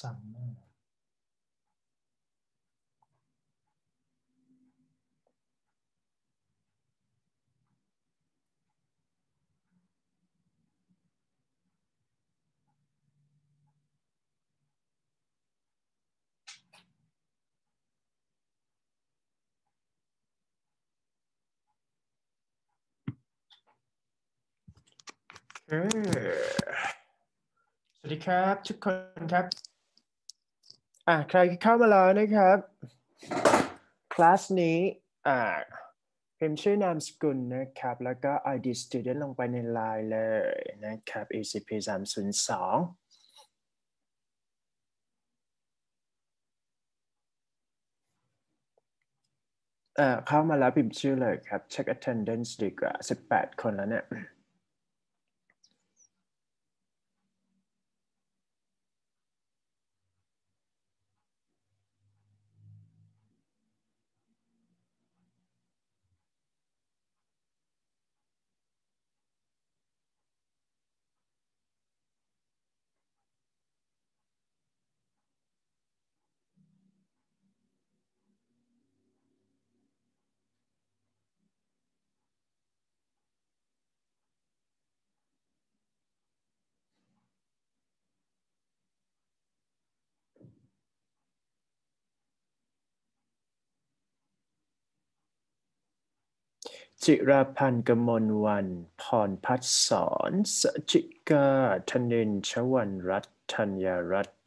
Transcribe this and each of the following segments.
summerสวัสดีครับทุกคนครับใครเข้ามาแล้วนะครับคลาสนี้พิมพ์ชื่อนามสกุลนะครับแล้วก็ ID student ลงไปในไลน์เลยนะครับ ECP 302เข้ามาแล้วพิมพ์ชื่อเลยครับเช็ค attendance ดีกว่า18 คนแล้วเนี่ยจิราพันธ์กมลวรรณพรพัฒสอนสจิกาธนินทร์ชวรรณรัตน์ธัญรัตน์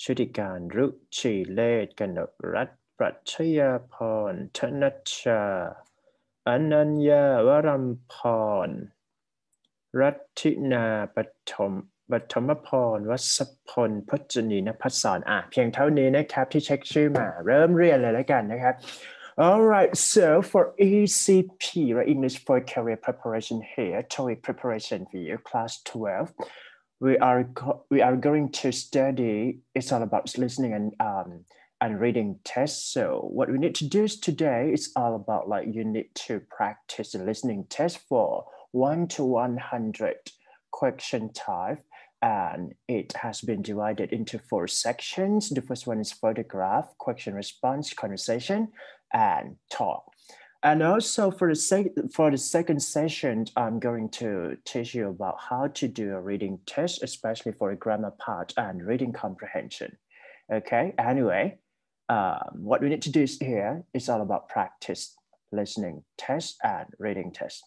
ชุติการรุชีเลศกนกรัตน์ปรัชญาพรธนัชชาอนัญญาวรัมพรรัตทินาปฐมพรวัศพลพจนีนภัสสรเพียงเท่านี้นะครับที่เช็คชื่อมาเริ่มเรียนเลยแล้วกันนะครับ All right, so for ECP, right, English for Career Preparation here, TOEIC preparation for you, class 12, we are going to study, it's all about listening and reading tests. So what we need to do today is all about like you need to practice the listening test for 1 to 100 question type. And it has been divided into 4 sections. The first one is photograph, question response, conversation, and talk. And also for the second session, I'm going to teach you about how to do a reading test, especially for a grammar part and reading comprehension. Okay, anyway, what we need to do here is all about practice, listening test and reading test.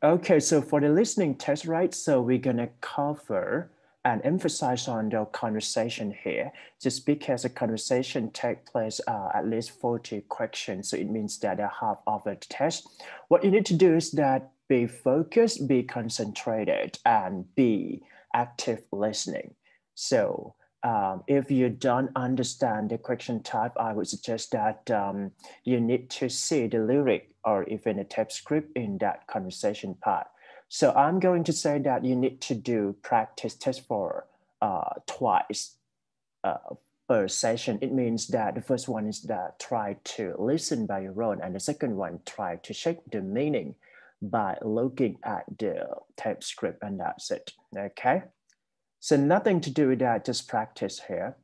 Okay, so for the listening test, right? So we're gonna cover and emphasize on the conversation here, just because a conversation takes place at least 40 questions. So it means that a half of the test. What you need to do is that be focused, be concentrated, and be active listening. So if you don't understand the question type, I would suggest that you need to see the lyric or even a text script in that conversation part. So I'm going to say that you need to do practice test for twice per session. It means that the first one is that try to listen by your own, and the second one try to check the meaning by looking at the text script, and that's it. Okay. So nothing to do with that, just practice here.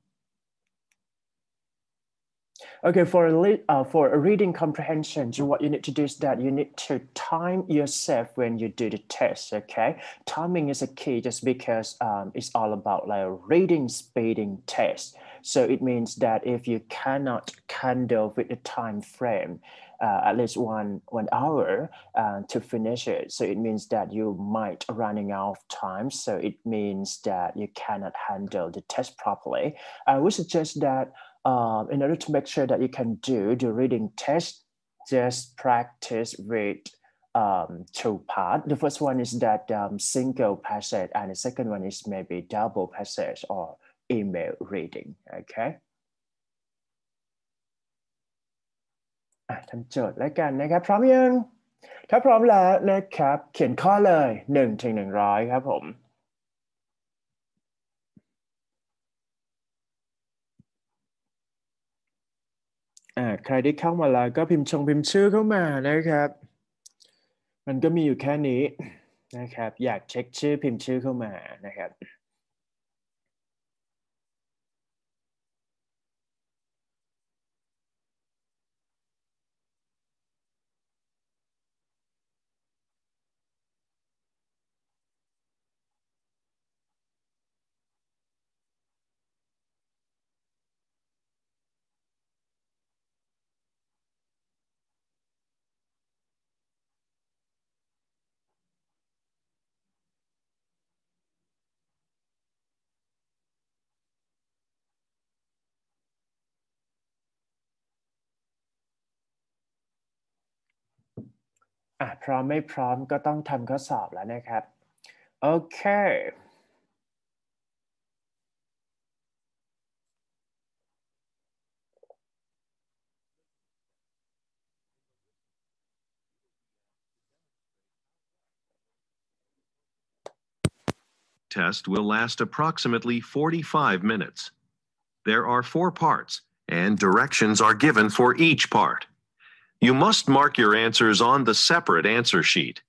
Okay, for a reading comprehension, what you need to do is that you need to time yourself when you do the test, okay? Timing is a key just because it's all about like a reading speeding test. So it means that if you cannot handle with the time frame, at least one hour to finish it. So it means that you might running out of time. So it means that you cannot handle the test properly. I would suggest that in order to make sure that you can do the reading test, just practice with 2 parts. The first one is that single passage, and the second one is maybe double passage or email reading. Okay. ทำโจทย์แล้วกันนะครับพร้อมยังถ้าพร้อมแล้วนะครับเขียนข้อเลย1 ถึง 100ครับผมใครที่เข้ามาแล้วก็พิมพ์ชื่อเข้ามานะครับมันก็มีอยู่แค่นี้ นะครับอยากเช็คชื่อพิมพ์ชื่อเข้ามานะครับ พร้อมไม่พร้อมก็ต้องทำข้อสอบแล้วนะครับโอเค Test will last approximately 45 minutes. There are 4 parts, and directions are given for each part. You must mark your answers on the separate answer sheet.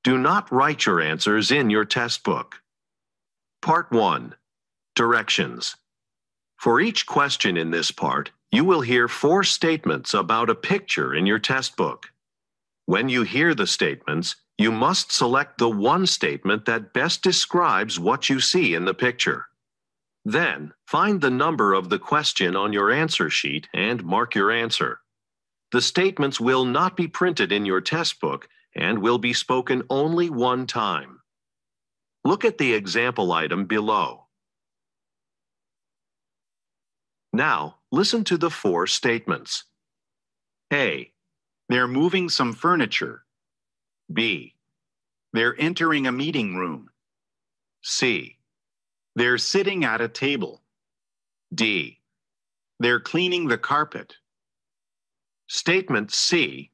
Do not write your answers in your test book. Part 1. Directions. For each question in this part, you will hear 4 statements about a picture in your test book. When you hear the statements, you must select the one statement that best describes what you see in the picture. Then, find the number of the question on your answer sheet and mark your answer. The statements will not be printed in your test book and will be spoken only one time. Look at the example item below. Now, listen to the 4 statements. A. They're moving some furniture. B. They're entering a meeting room. C. They're sitting at a table. D. They're cleaning the carpet. Statement C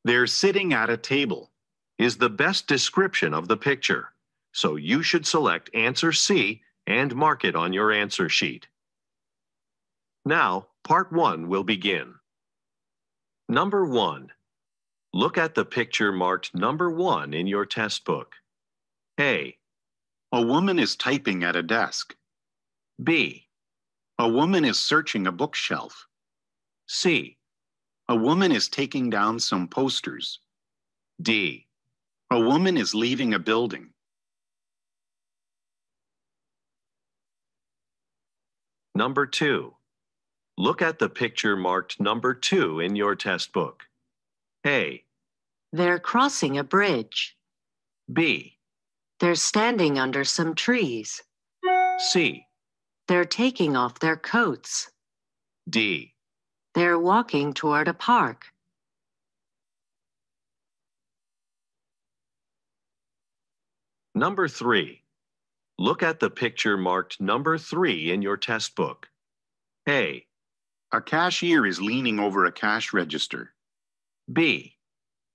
They're sitting at a table. is the best description of the picture, so you should select answer C and mark it on your answer sheet. Now, part 1 will begin. Number 1. Look at the picture marked number 1 in your test book. A. A woman is typing at a desk. B. A woman is searching a bookshelf. C. A woman is taking down some posters. D. A woman is leaving a building. Number 2. Look at the picture marked number 2 in your test book. A. They're crossing a bridge. B. They're standing under some trees. C. They're taking off their coats. D. They're walking toward a park. Number 3. Look at the picture marked number 3 in your test book. A. A cashier is leaning over a cash register. B.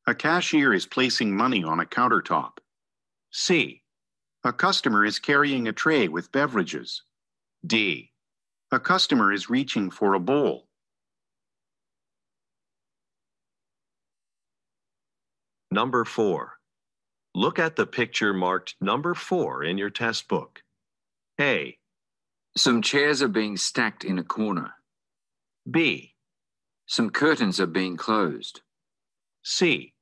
A cashier is placing money on a countertop. C. A customer is carrying a tray with beverages. D. A customer is reaching for a bowl. Number 4. Look at the picture marked number 4 in your test book. A. Some chairs are being stacked in a corner. B. Some curtains are being closed. C.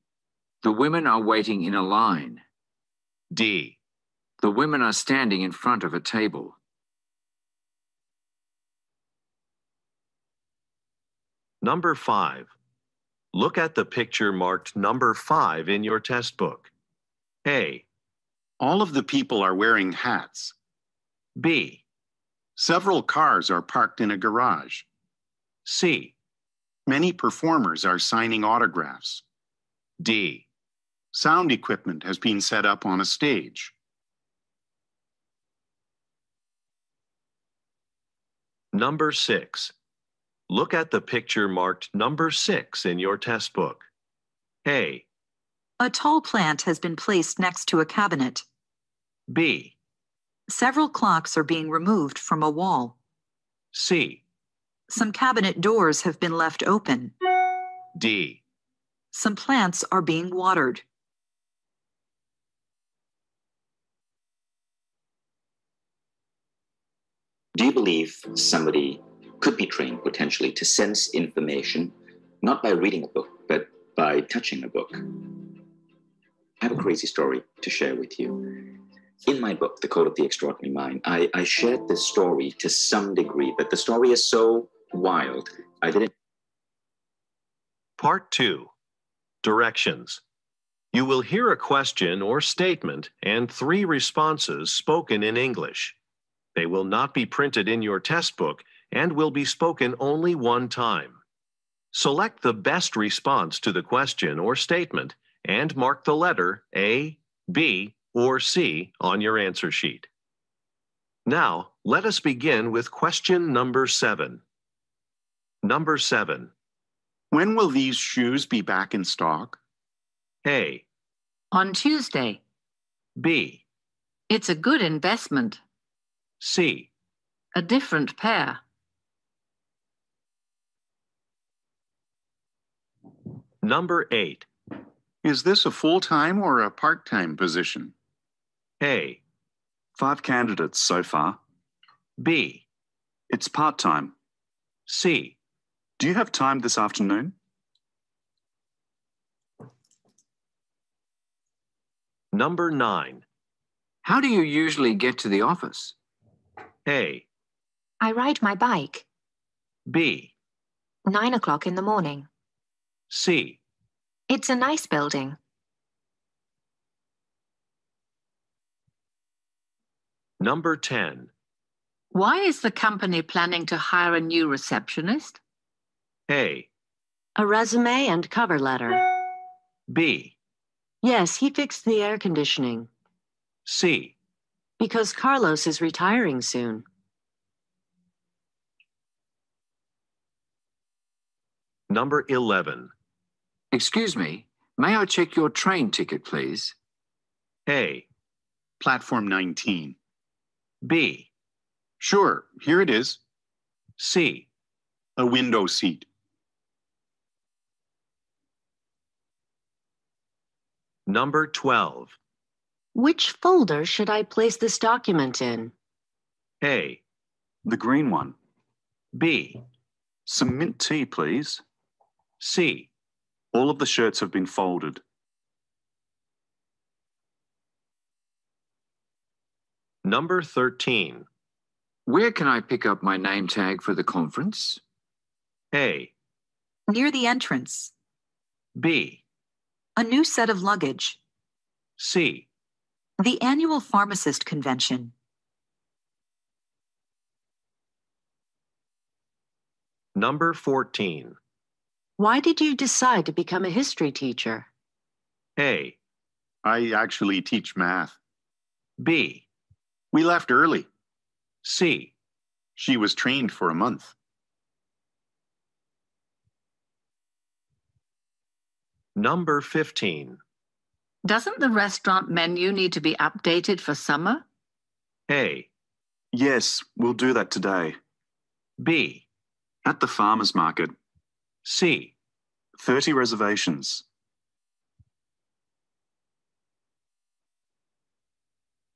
The women are waiting in a line. D. The women are standing in front of a table. Number 5. Look at the picture marked number 5 in your test book. A. All of the people are wearing hats. B. Several cars are parked in a garage. C. Many performers are signing autographs. D. Sound equipment has been set up on a stage. Number 6. Look at the picture marked number 6 in your test book. A. A tall plant has been placed next to a cabinet. B. Several clocks are being removed from a wall. C. Some cabinet doors have been left open. D. Some plants are being watered. believe somebody could be trained potentially to sense information, not by reading a book, but by touching a book. I have a crazy story to share with you. In my book, The Code of the Extraordinary Mind, I shared this story to some degree, but the story is so wild, I didn't. Part 2. Directions. You will hear a question or statement and 3 responses spoken in English. They will not be printed in your test book and will be spoken only one time. Select the best response to the question or statement and mark the letter A, B, or C on your answer sheet. Now, let us begin with question number 7. Number 7. When will these shoes be back in stock? A, On Tuesday. B, It's a good investment. C, A different pair. Number 8. Is this a full-time or a part-time position? A, 5 candidates so far. B, It's part-time. C, Do you have time this afternoon? Number 9. How do you usually get to the office? A, I ride my bike. B, 9 o'clock in the morning. C, It's a nice building. Number 10. Why is the company planning to hire a new receptionist? A, A resume and cover letter. B, Yes, he fixed the air conditioning. C, Because Carlos is retiring soon. Number 11. Excuse me, may I check your train ticket, please? A, Platform 19. B, Sure, here it is. C, A window seat. Number 12. Which folder should I place this document in? A, The green one. B, Some mint tea, please. C, All of the shirts have been folded. Number 13. Where can I pick up my name tag for the conference? A, Near the entrance. B, A new set of luggage. C, The annual pharmacist convention. Number 14. Why did you decide to become a history teacher? A, I actually teach math. B, We left early. C, She was trained for a month. Number 15. Doesn't the restaurant menu need to be updated for summer? A, Yes, we'll do that today. B, At the farmer's market. C, 30 reservations.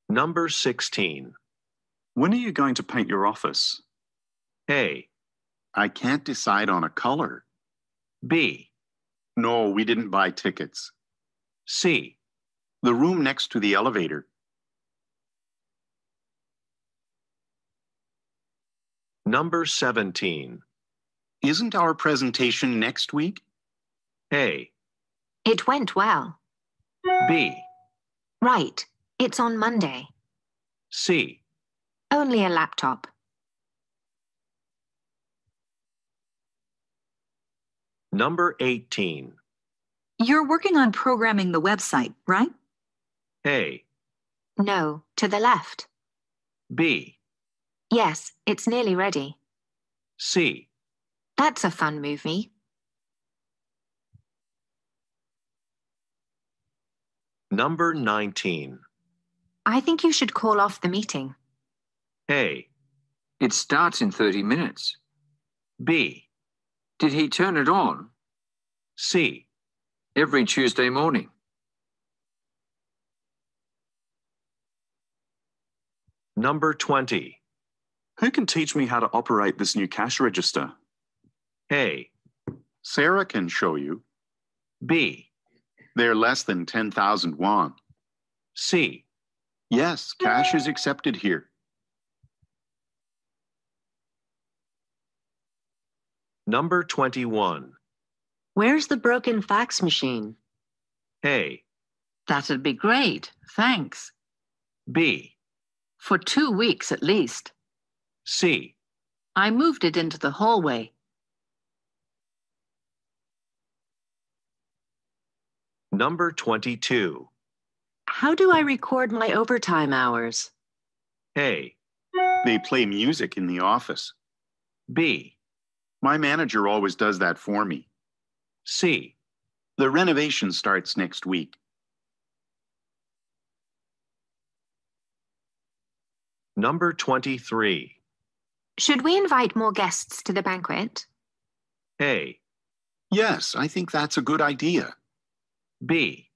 Number 16. When are you going to paint your office? A, I can't decide on a color. B, No, we didn't buy tickets. C, The room next to the elevator. Number 17. Isn't our presentation next week? A, It went well. B, Right. It's on Monday. C, Only a laptop. Number 18. You're working on programming the website, right? A, No, to the left. B, Yes, it's nearly ready. C, That's a fun movie. Number 19. I think you should call off the meeting. A, It starts in 30 minutes. B, Did he turn it on? C, Every Tuesday morning. Number 20. Who can teach me how to operate this new cash register? A. Sarah can show you. B. They're less than 10,000 won. C. Yes, cash is accepted here. Number 21. Where's the broken fax machine? A. That'd be great. Thanks. B. For 2 weeks at least. C. I moved it into the hallway. Number 22. How do I record my overtime hours? A. They play music in the office. B. My manager always does that for me. C. The renovation starts next week. Number 23. Should we invite more guests to the banquet? A. Yes, I think that's a good idea. B.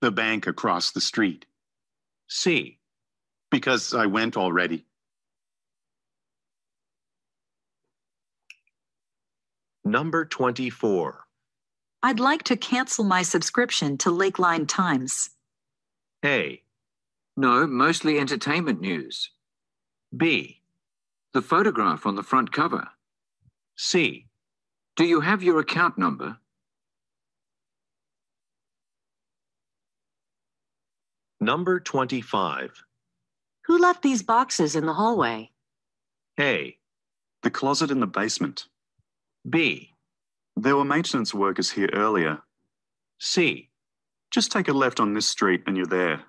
The bank across the street. C. Because I went already. Number 24. I'd like to cancel my subscription to Lakeline Times. A. No, mostly entertainment news. B. The photograph on the front cover. C. Do you have your account number? Number 25. Who left these boxes in the hallway? A. The closet in the basement. B. There were maintenance workers here earlier. C. Just take a left on this street and you're there.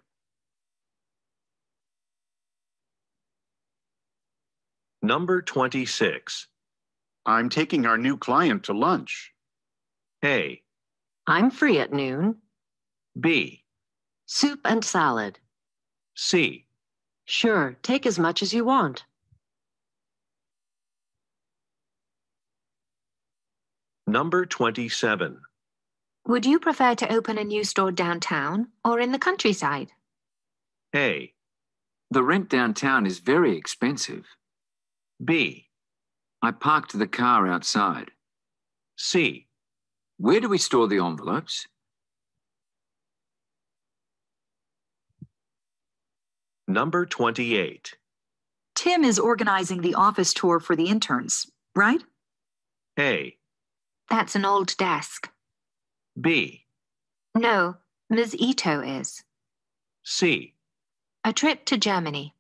Number 26. I'm taking our new client to lunch. A. I'm free at noon. B. Soup and salad. C. Sure, take as much as you want. Number 27. Would you prefer to open a new store downtown or in the countryside? A. The rent downtown is very expensive. B. I parked the car outside. C. Where do we store the envelopes? Number 28. Tim is organizing the office tour for the interns, right? A. That's an old desk. B. No, Ms. Ito is. C. A trip to Germany.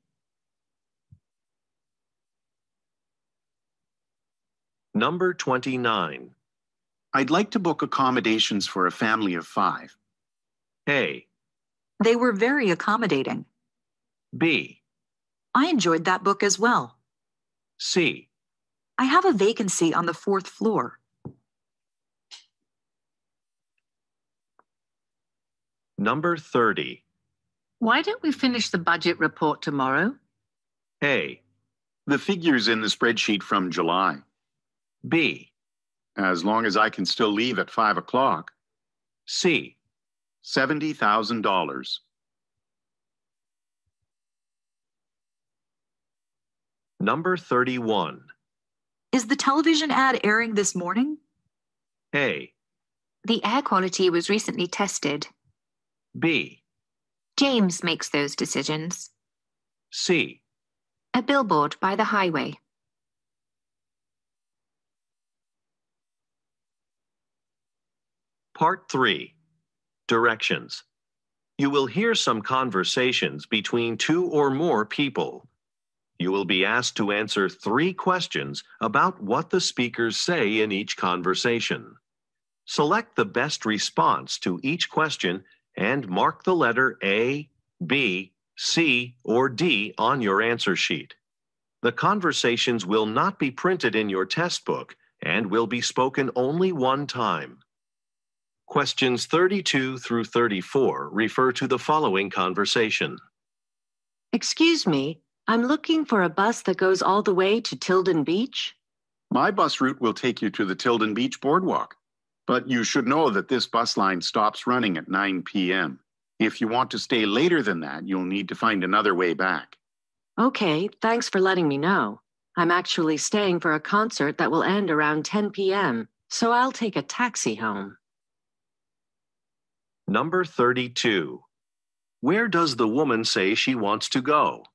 Number 29. I'd like to book accommodations for a family of 5. A. They were very accommodating. B. I enjoyed that book as well. C. I have a vacancy on the 4th floor. Number 30. Why don't we finish the budget report tomorrow? A. The figures in the spreadsheet from July. B. As long as I can still leave at 5 o'clock. C. $70,000. Number 31. Is the television ad airing this morning? A. The air quality was recently tested. B. James makes those decisions. C. A billboard by the highway. Part 3. Directions. You will hear some conversations between 2 or more people. You will be asked to answer 3 questions about what the speakers say in each conversation. Select the best response to each question and mark the letter A, B, C, or D on your answer sheet. The conversations will not be printed in your test book and will be spoken only one time. Questions 32 through 34 refer to the following conversation. Excuse me, I'm looking for a bus that goes all the way to Tilden Beach. My bus route will take you to the Tilden Beach Boardwalk. But you should know that this bus line stops running at 9 p.m. If you want to stay later than that, you'll need to find another way back. Okay, thanks for letting me know. I'm actually staying for a concert that will end around 10 p.m., so I'll take a taxi home. Number 32. Where does the woman say she wants to go?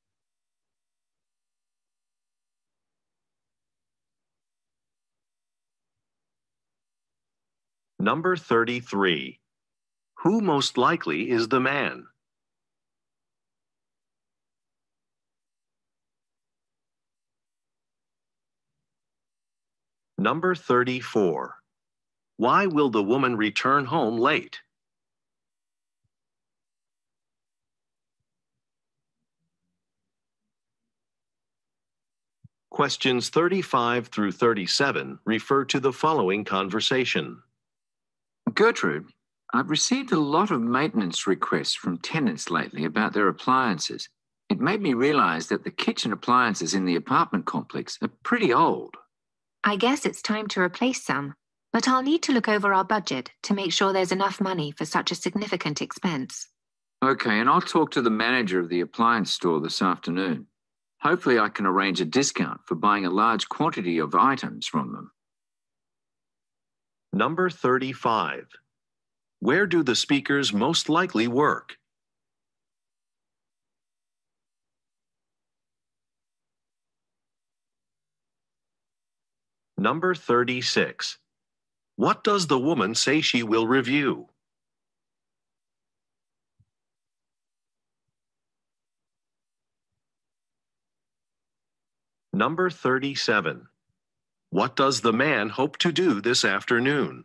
Number 33. Who most likely is the man? Number 34. Why will the woman return home late? Questions 35 through 37 refer to the following conversation. Gertrude, I've received a lot of maintenance requests from tenants lately about their appliances. It made me realize that the kitchen appliances in the apartment complex are pretty old. I guess it's time to replace some, but I'll need to look over our budget to make sure there's enough money for such a significant expense. Okay, and I'll talk to the manager of the appliance store this afternoon. Hopefully I can arrange a discount for buying a large quantity of items from them. Number 35. Where do the speakers most likely work? Number 36. What does the woman say she will review? Number 37. What does the man hope to do this afternoon?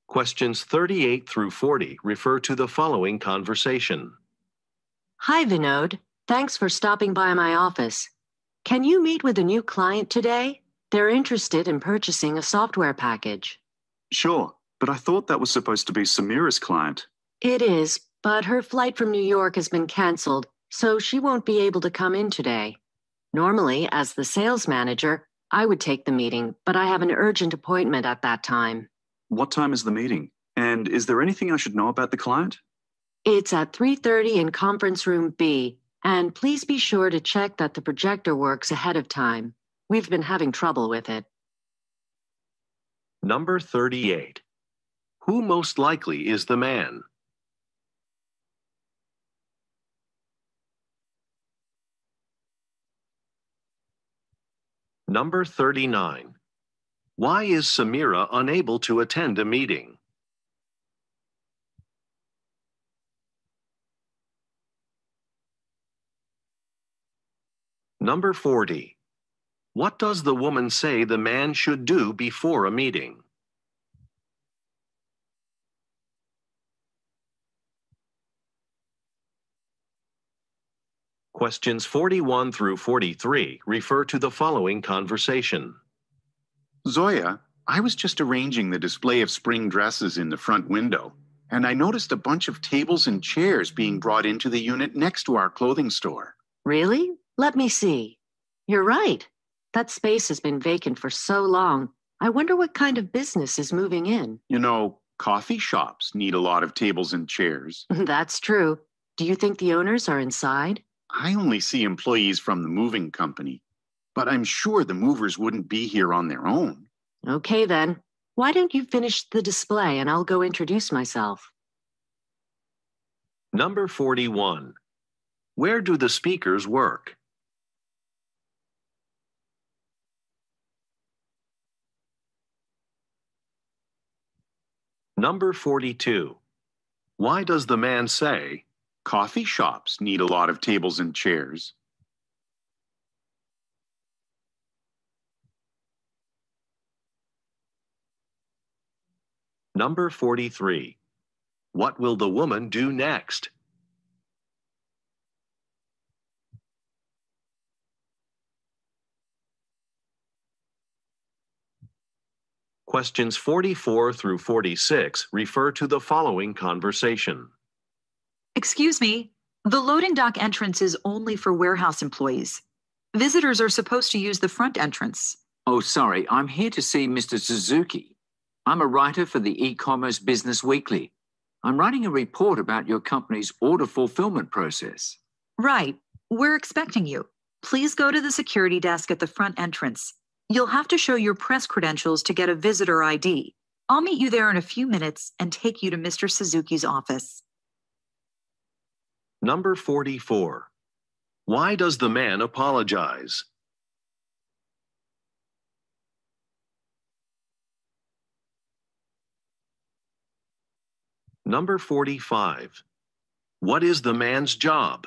Questions 38 through 40 refer to the following conversation. Hi, Vinod. Thanks for stopping by my office. Can you meet with a new client today? They're interested in purchasing a software package. Sure, but I thought that was supposed to be Samira's client. It is, but her flight from New York has been canceled, so she won't be able to come in today. Normally, as the sales manager, I would take the meeting, but I have an urgent appointment at that time. What time is the meeting? And is there anything I should know about the client? It's at 3:30 in conference room B, and please be sure to check that the projector works ahead of time. We've been having trouble with it. Number 38. Who most likely is the man? Number 39. Why is Samira unable to attend a meeting? Number 40. What does the woman say the man should do before a meeting? Questions 41 through 43 refer to the following conversation. Zoya, I was just arranging the display of spring dresses in the front window, and I noticed a bunch of tables and chairs being brought into the unit next to our clothing store. Really? Let me see. You're right. That space has been vacant for so long. I wonder what kind of business is moving in. You know, coffee shops need a lot of tables and chairs. That's true. Do you think the owners are inside? I only see employees from the moving company, but I'm sure the movers wouldn't be here on their own. Okay, then. Why don't you finish the display and I'll go introduce myself? Number 41. Where do the speakers work? Number 42. Why does the man say, coffee shops need a lot of tables and chairs? Number 43. What will the woman do next? Questions 44 through 46 refer to the following conversation. Excuse me, the loading dock entrance is only for warehouse employees. Visitors are supposed to use the front entrance. Oh, sorry, I'm here to see Mr. Suzuki. I'm a writer for the e-commerce Business Weekly. I'm writing a report about your company's order fulfillment process. Right. We're expecting you. Please go to the security desk at the front entrance. You'll have to show your press credentials to get a visitor ID. I'll meet you there in a few minutes and take you to Mr. Suzuki's office. Number 44. Why does the man apologize? Number 45. What is the man's job?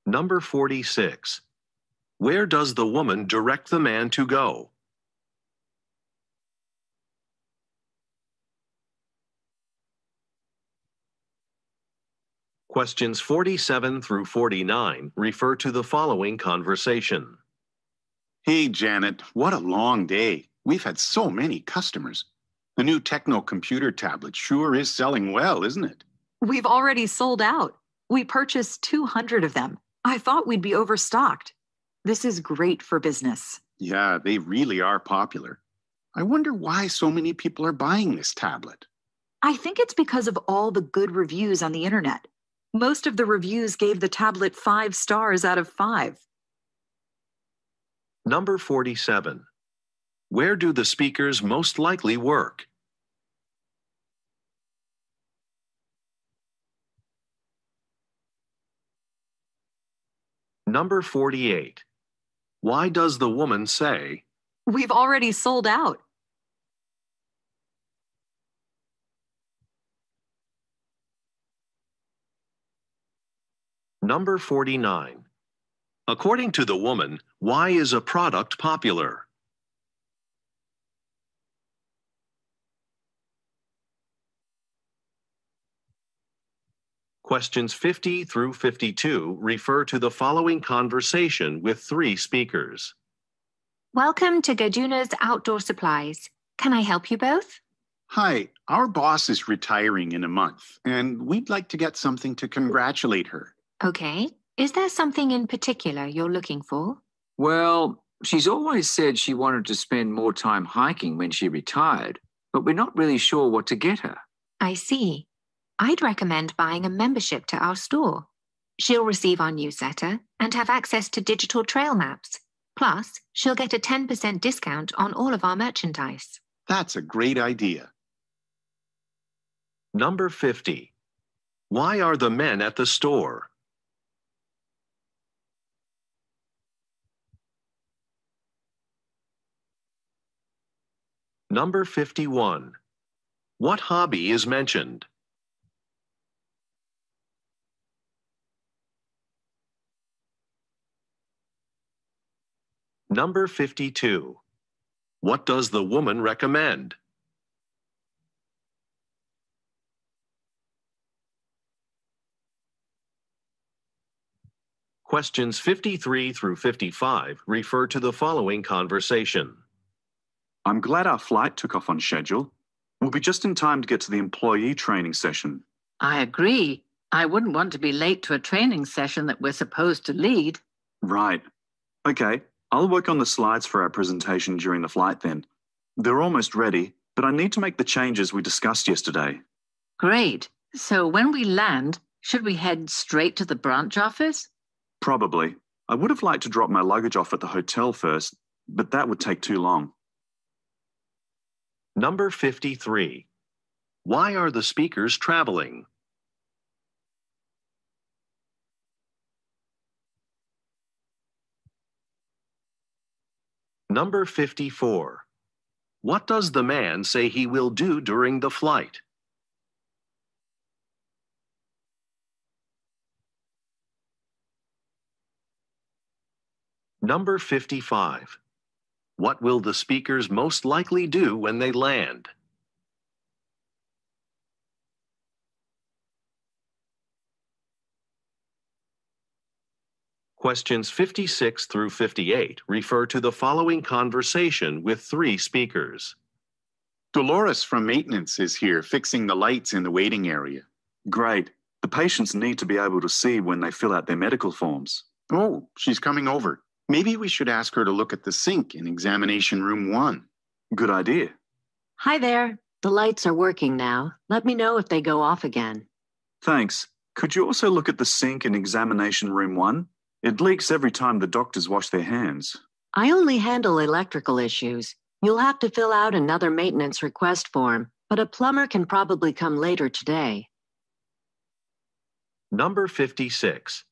Number 46. Where does the woman direct the man to go? Questions 47 through 49 refer to the following conversation. Hey, Janet, what a long day. We've had so many customers. The new Techno computer tablet sure is selling well, isn't it? We've already sold out. We purchased 200 of them. I thought we'd be overstocked. This is great for business. Yeah, they really are popular. I wonder why so many people are buying this tablet. I think it's because of all the good reviews on the internet. Most of the reviews gave the tablet 5 stars out of 5. Number 47. Where do the speakers most likely work? Number 48. Why does the woman say, We've already sold out? Number 49. According to the woman, why is a product popular? Questions 50 through 52 refer to the following conversation with 3 speakers. Welcome to Gaduna's Outdoor Supplies. Can I help you both? Hi, our boss is retiring in a month, and we'd like to get something to congratulate her. Okay. Is there something in particular you're looking for? Well, she's always said she wanted to spend more time hiking when she retired, but we're not really sure what to get her. I see. I'd recommend buying a membership to our store. She'll receive our newsletter and have access to digital trail maps. Plus, she'll get a 10% discount on all of our merchandise. That's a great idea. Number 50. Why are the men at the store? Number 51. What hobby is mentioned? Number 52. What does the woman recommend? Questions 53 through 55 refer to the following conversation. I'm glad our flight took off on schedule. We'll be just in time to get to the employee training session. I agree. I wouldn't want to be late to a training session that we're supposed to lead. Right. Okay, I'll work on the slides for our presentation during the flight then. They're almost ready, but I need to make the changes we discussed yesterday. Great. So when we land, should we head straight to the branch office? Probably. I would have liked to drop my luggage off at the hotel first, but that would take too long. Number 53. Why are the speakers traveling? Number 54. What does the man say he will do during the flight? Number 55. What will the speakers most likely do when they land? Questions 56 through 58 refer to the following conversation with 3 speakers. Dolores from maintenance is here fixing the lights in the waiting area. Great. The patients need to be able to see when they fill out their medical forms. Oh, she's coming over. Maybe we should ask her to look at the sink in examination room 1. Good idea. Hi there. The lights are working now. Let me know if they go off again. Thanks. Could you also look at the sink in examination room 1? It leaks every time the doctors wash their hands. I only handle electrical issues. You'll have to fill out another maintenance request form, but a plumber can probably come later today. Number 56.